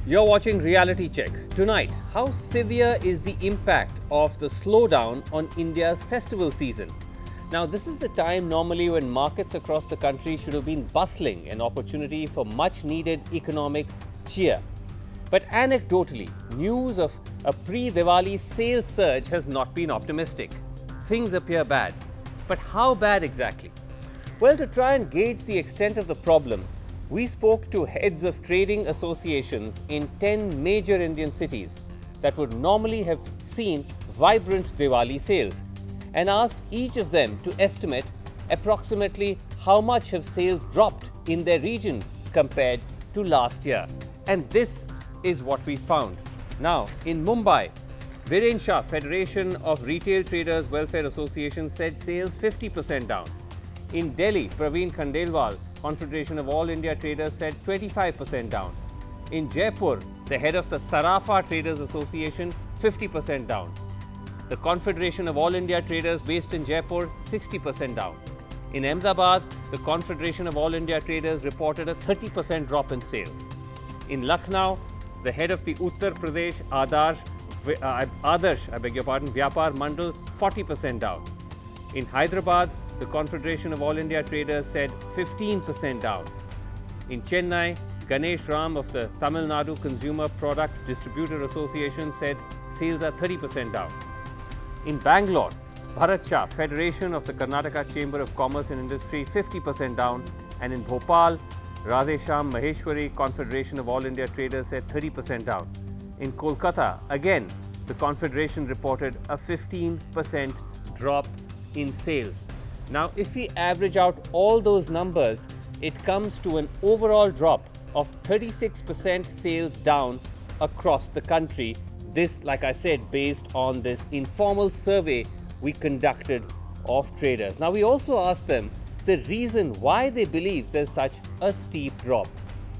You're watching Reality Check. Tonight, how severe is the impact of the slowdown on India's festival season? Now, this is the time normally when markets across the country should have been bustling, an opportunity for much needed economic cheer. But anecdotally, news of a pre-Diwali sales surge has not been optimistic. Things appear bad. But how bad exactly? Well, to try and gauge the extent of the problem, we spoke to heads of trading associations in 10 major Indian cities that would normally have seen vibrant Diwali sales and asked each of them to estimate approximately how much have sales dropped in their region compared to last year. And this is what we found. Now, in Mumbai, Viren Shah, Federation of Retail Traders Welfare Association, said sales 50% down. In Delhi, Praveen Khandelwal, Confederation of All India Traders, said 25% down. In Jaipur, the head of the Sarafa Traders Association, 50% down. The Confederation of All India Traders based in Jaipur, 60% down. In Ahmedabad, the Confederation of All India Traders reported a 30% drop in sales. In Lucknow, the head of the Uttar Pradesh Adarsh, Vyapar Mandal, 40% down. In Hyderabad, the Confederation of All India Traders said 15% down. In Chennai, Ganesh Ram of the Tamil Nadu Consumer Product Distributor Association said sales are 30% down. In Bangalore, Bharat Shah, Federation of the Karnataka Chamber of Commerce and Industry, 50% down. And in Bhopal, Radhesham Maheshwari, Confederation of All India Traders, said 30% down. In Kolkata, again, the Confederation reported a 15% drop in sales. Now, if we average out all those numbers, it comes to an overall drop of 36% sales down across the country. This, like I said, based on this informal survey we conducted of traders. Now, we also asked them the reason why they believe there's such a steep drop.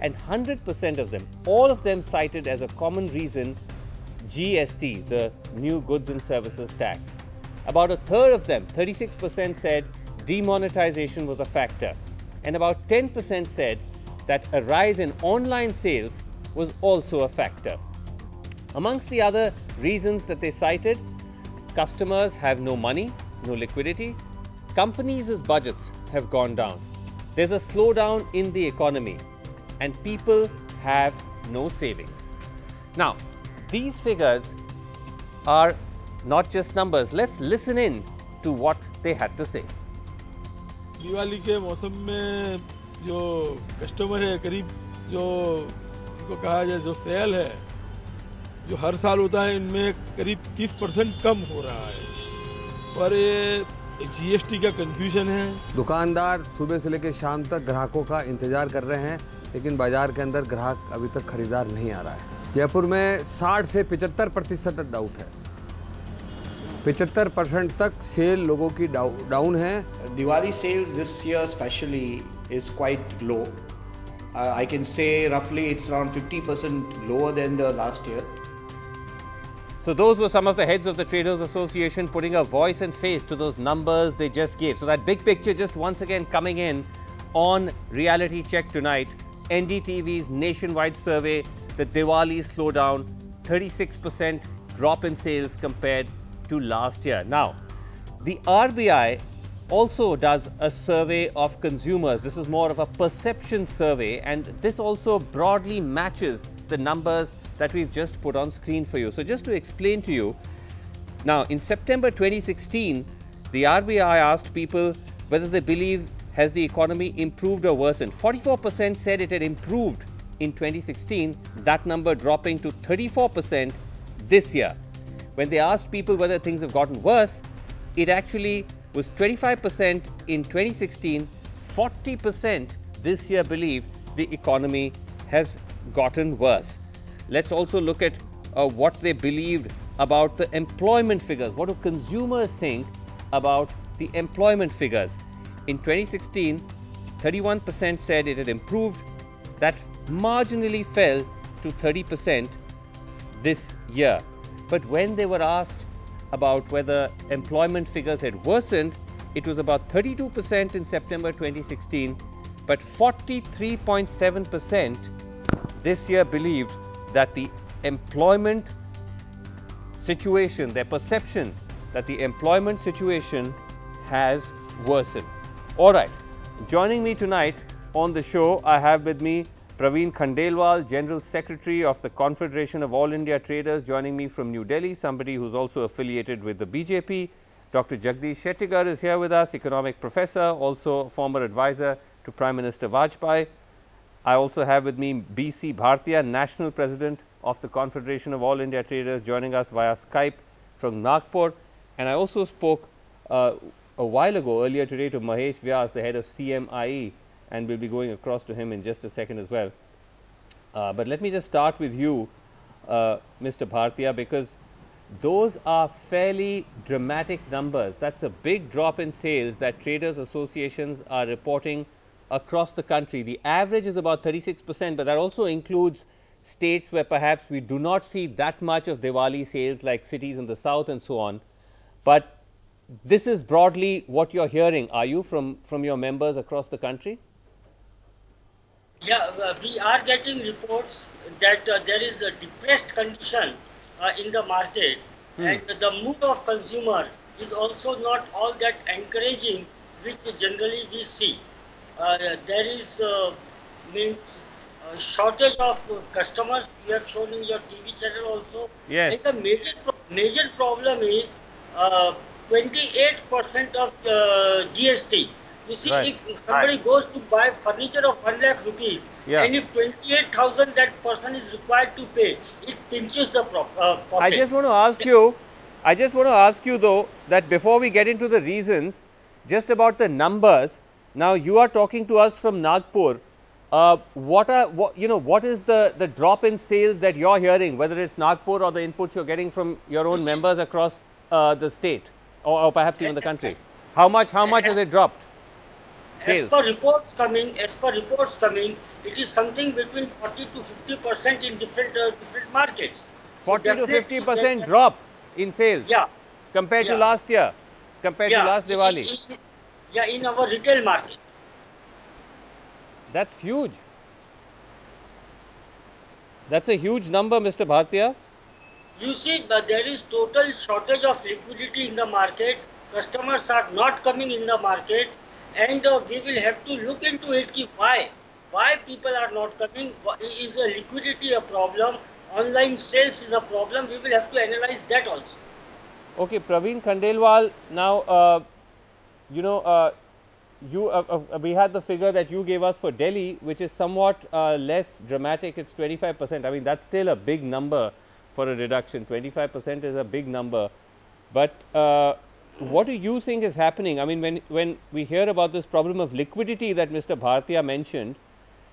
And 100% of them, all of them cited as a common reason GST, the New Goods and Services Tax. About a third of them, 36%, said demonetization was a factor. And about 10% said that a rise in online sales was also a factor. Amongst the other reasons that they cited, customers have no money, no liquidity. Companies' budgets have gone down. There's a slowdown in the economy and people have no savings. Now, these figures are not just numbers. Let's listen in to what they had to say. Diwali के मौसम में जो customer है, करीब जो इसको कहा जाए जो सेल है, जो हर साल होता है, इनमें करीब 30% कम हो रहा है। पर ये जीएसटी का कंफ्यूजन है। दुकानदार सुबह से लेकर शाम तक ग्राहकों का इंतजार कर रहे हैं, लेकिन बाजार के अंदर ग्राहक अभी तक खरीदार नहीं आ रहा है। जयपुर में 60 से 75% डाउट है। 75% तक सेल लोगों की डाउन है। Diwali sales this year especially is quite low. I can say roughly it's around 50% lower than the last year. So those were some of the heads of the Traders Association putting a voice and face to those numbers they just gave. So that big picture just once again coming in on Reality Check tonight. NDTV's nationwide survey, the Diwali slowdown, 36% drop in sales compared to last year. Now, the RBI also does a survey of consumers. This is more of a perception survey, and this also broadly matches the numbers that we've just put on screen for you. So just to explain to you, now in September 2016, the RBI asked people whether they believe has the economy improved or worsened. 44% said it had improved in 2016, that number dropping to 34% this year. When they asked people whether things have gotten worse, it actually was 25% in 2016, 40% this year believe the economy has gotten worse. Let's also look at what they believed about the employment figures. What do consumers think about the employment figures? In 2016, 31% said it had improved. That marginally fell to 30% this year. But when they were asked about whether employment figures had worsened, it was about 32% in September 2016, but 43.7% this year believed that the employment situation, their perception that the employment situation has worsened. All right, joining me tonight on the show, I have with me Praveen Khandelwal, General Secretary of the Confederation of All India Traders, joining me from New Delhi, somebody who's also affiliated with the BJP. Dr. Jagdish Shettigar is here with us, economic professor, also former advisor to Prime Minister Vajpayee. I also have with me B.C. Bhartiya, National President of the Confederation of All India Traders, joining us via Skype from Nagpur. And I also spoke a while ago, earlier today, to Mahesh Vyas, the head of CMIE, and we'll be going across to him in just a second as well. But let me just start with you, Mr. Bhartiya, because those are fairly dramatic numbers. That's a big drop in sales that traders associations are reporting across the country. The average is about 36%, but that also includes states where perhaps we do not see that much of Diwali sales, like cities in the south and so on. But this is broadly what you're hearing, are you, from your members across the country? Yeah, we are getting reports that there is a depressed condition in the market, and the mood of consumer is also not all that encouraging, which generally we see. There is shortage of customers. You have shown in your TV channel also. Yes. And the major problem is 28% of GST. You see, right. if somebody goes to buy furniture of 1 lakh rupees, and if 28,000 that person is required to pay, it pinches the pocket. I just want to ask you though, that before we get into the reasons, just about the numbers. Now you are talking to us from Nagpur. What is the drop in sales that you're hearing, whether it's Nagpur or the inputs you're getting from your own members across the state or perhaps even the country? How much has it dropped? As per reports coming, it is something between 40 to 50% in different markets. 40 to 50% drop in sales. Yeah. Compared to last year, compared to last Diwali. In our retail market. That's huge. That's a huge number, Mr. Bhartiya. You see, there is total shortage of liquidity in the market. Customers are not coming in the market, and we will have to look into it. Why people are not coming? Is liquidity a problem? Online sales is a problem. We will have to analyze that also. Okay, Praveen Khandelwal. Now, we had the figure that you gave us for Delhi, which is somewhat less dramatic. It's 25%. I mean, that's still a big number for a reduction. 25% is a big number. But what do you think is happening? I mean, when we hear about this problem of liquidity that Mr. Bhartiya mentioned,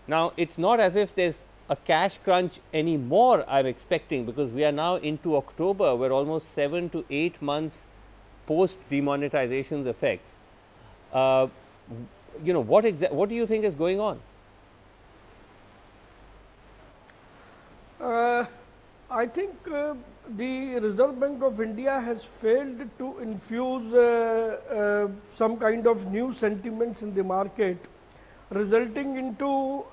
now it's not as if there's a cash crunch anymore, I'm expecting, because we are now into October. We're almost 7 to 8 months post demonetization's effects. What do you think is going on? I think the Reserve Bank of India has failed to infuse some kind of new sentiments in the market, resulting into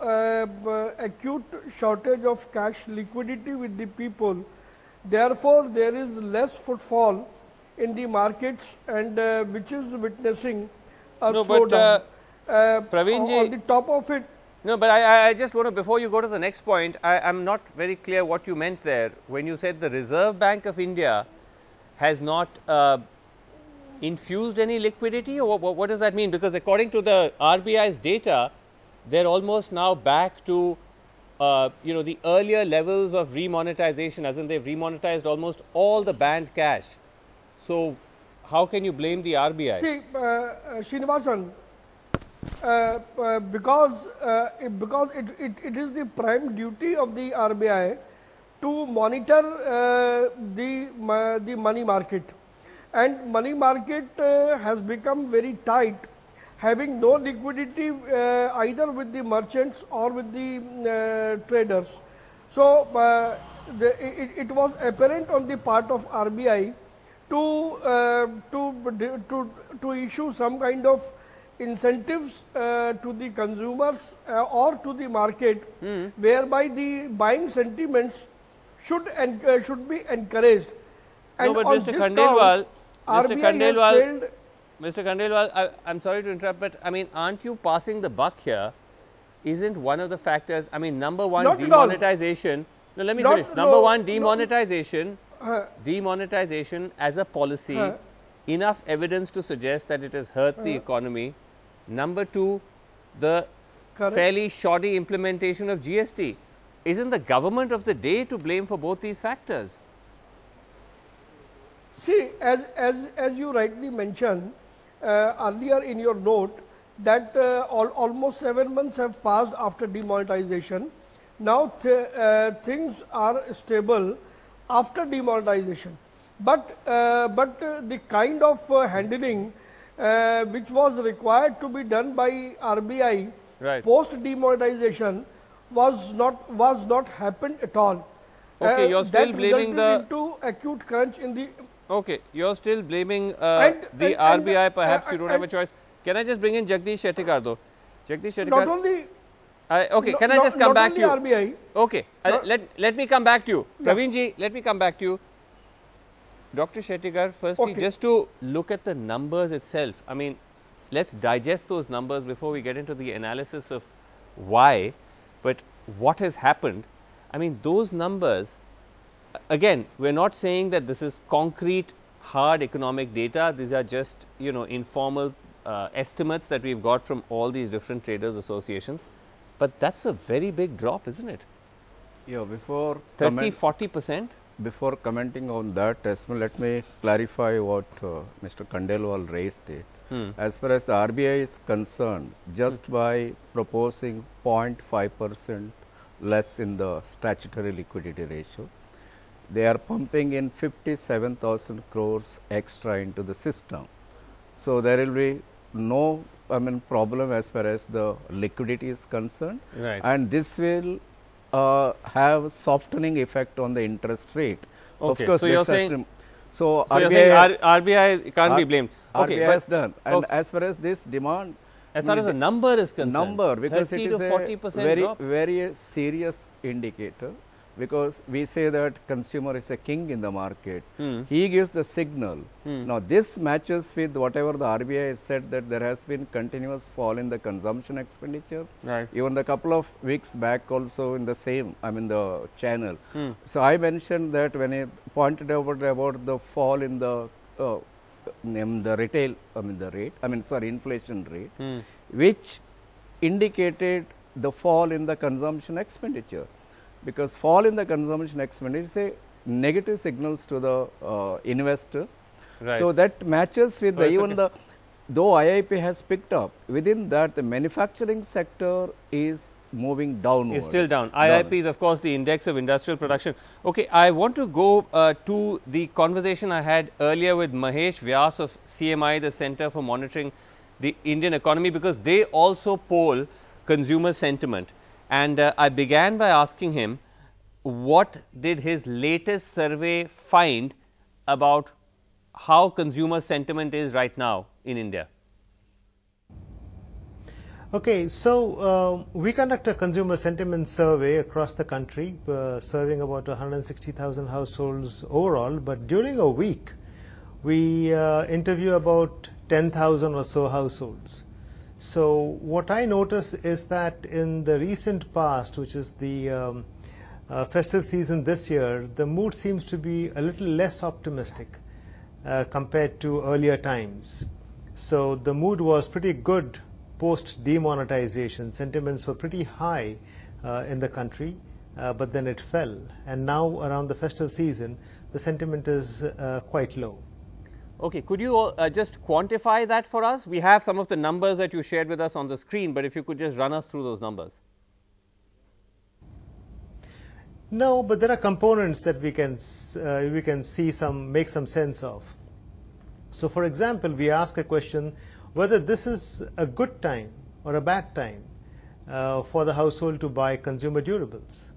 acute shortage of cash liquidity with the people. Therefore, there is less footfall in the markets, and which is witnessing a slowdown. Praveenji, on the top of it. No, but I just want to, before you go to the next point, I'm not very clear what you meant there when you said the Reserve Bank of India has not infused any liquidity, or what does that mean? Because according to the RBI's data, they're almost now back to the earlier levels of remonetization, as in they've remonetized almost all the banned cash. So how can you blame the RBI? See, Srinivasan, because it is the prime duty of the RBI to monitor the money market, and money market has become very tight, having no liquidity either with the merchants or with the traders. So it was apparent on the part of RBI to issue some kind of incentives to the consumers or to the market, whereby the buying sentiments should be encouraged. And no, but on Mr. this Khandelwal, count, Mr. RBI has Khandelwal, failed. Mr. Khandelwal, I'm sorry to interrupt, but I mean, aren't you passing the buck here? Isn't one of the factors, I mean, number one, Not at all. demonetization. No, let me Not- finish. Number no, one, no. demonetization. Demonetization as a policy, enough evidence to suggest that it has hurt the economy. Number two, the Correct. fairly shoddy implementation of GST. Isn't the government of the day to blame for both these factors? See, as you rightly mentioned earlier in your note, that almost 7 months have passed after demonetization. Now things are stable after demonetization, but the kind of handling which was required to be done by RBI Right. post demonetization was not happened at all. Okay, you're still that blaming resulted into acute crunch in the. Okay, you're still blaming And- the and- RBI. Perhaps you don't have a and- choice. Can I just bring in Jagdish Shettikar though? Jagdish Not Shettikar. only Okay, can I just come not back only to you? RBI. Okay, let me come back to you. Praveen ji, let me come back to you. Dr. Shettikar, firstly, Okay. just to look at the numbers itself, I mean, let's digest those numbers before we get into the analysis of why, but what has happened. I mean, those numbers, again, we're not saying that this is concrete, hard economic data. These are just, you know, informal estimates that we've got from all these different traders associations. But that's a very big drop, isn't it? Yeah, before 30–40%? Before commenting on that, let me clarify what Mr. Khandelwal raised it. As far as the RBI is concerned, just by proposing 0.5% less in the statutory liquidity ratio, they are pumping in 57,000 crores extra into the system. So there will be no problem as far as the liquidity is concerned, Right. and this will have softening effect on the interest rate. Okay, Of course, so you're this has saying- to- so So, you're RBI, saying RBI can't be blamed. Okay, RBI but has done, and okay. as far as this demand, as far as the number is concerned, number, because it 30 is to a 40% drop. very serious indicator, because we say that consumer is a king in the market. He gives the signal. Now this matches with whatever the RBI has said, that there has been continuous fall in the consumption expenditure. Right. Even the couple of weeks back also in the same, the channel. So I mentioned that when I pointed out about the fall in the retail, inflation rate, which indicated the fall in the consumption expenditure. Because fall in the consumption expenditure is a negative signals to the investors. Right. So that matches with So the it's even okay. though IIP has picked up, within that the manufacturing sector is moving downward. It's still down. IIP is, of course, the index of industrial production. Okay, I want to go to the conversation I had earlier with Mahesh Vyas of CMI, the Center for Monitoring the Indian Economy, because they also poll consumer sentiment. And I began by asking him, what did his latest survey find about how consumer sentiment is right now in India? Okay, so we conduct a consumer sentiment survey across the country, serving about 160,000 households overall. But during a week, we interview about 10,000 or so households. So what I notice is that in the recent past, which is the festive season this year, the mood seems to be a little less optimistic compared to earlier times. So the mood was pretty good post demonetization. Sentiments were pretty high in the country, but then it fell. And now around the festive season, the sentiment is quite low. Okay, could you just quantify that for us? We have some of the numbers that you shared with us on the screen, but if you could just run us through those numbers. No, but there are components that we can make some sense of. So, for example, we ask a question whether this is a good time or a bad time for the household to buy consumer durables.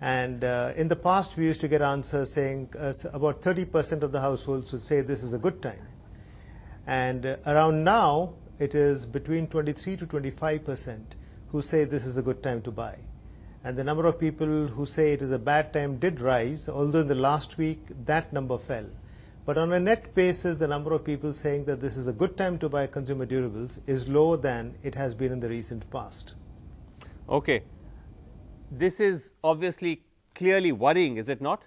And in the past, we used to get answers saying about 30% of the households would say this is a good time. And around now, it is between 23 to 25% who say this is a good time to buy. and the number of people who say it is a bad time did rise, although in the last week that number fell. But on a net basis, the number of people saying that this is a good time to buy consumer durables is lower than it has been in the recent past. Okay. This is obviously clearly worrying, is it not?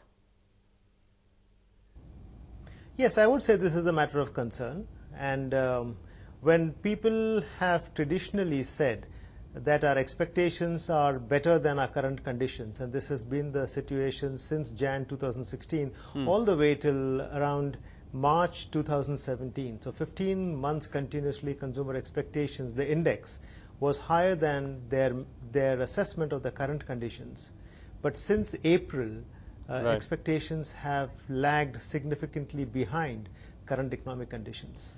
Yes, I would say this is a matter of concern. And when people have traditionally said that our expectations are better than our current conditions, and this has been the situation since Jan 2016 all the way till around March 2017. So 15 months continuously consumer expectations, the index was higher than their assessment of the current conditions. But since April, expectations have lagged significantly behind current economic conditions.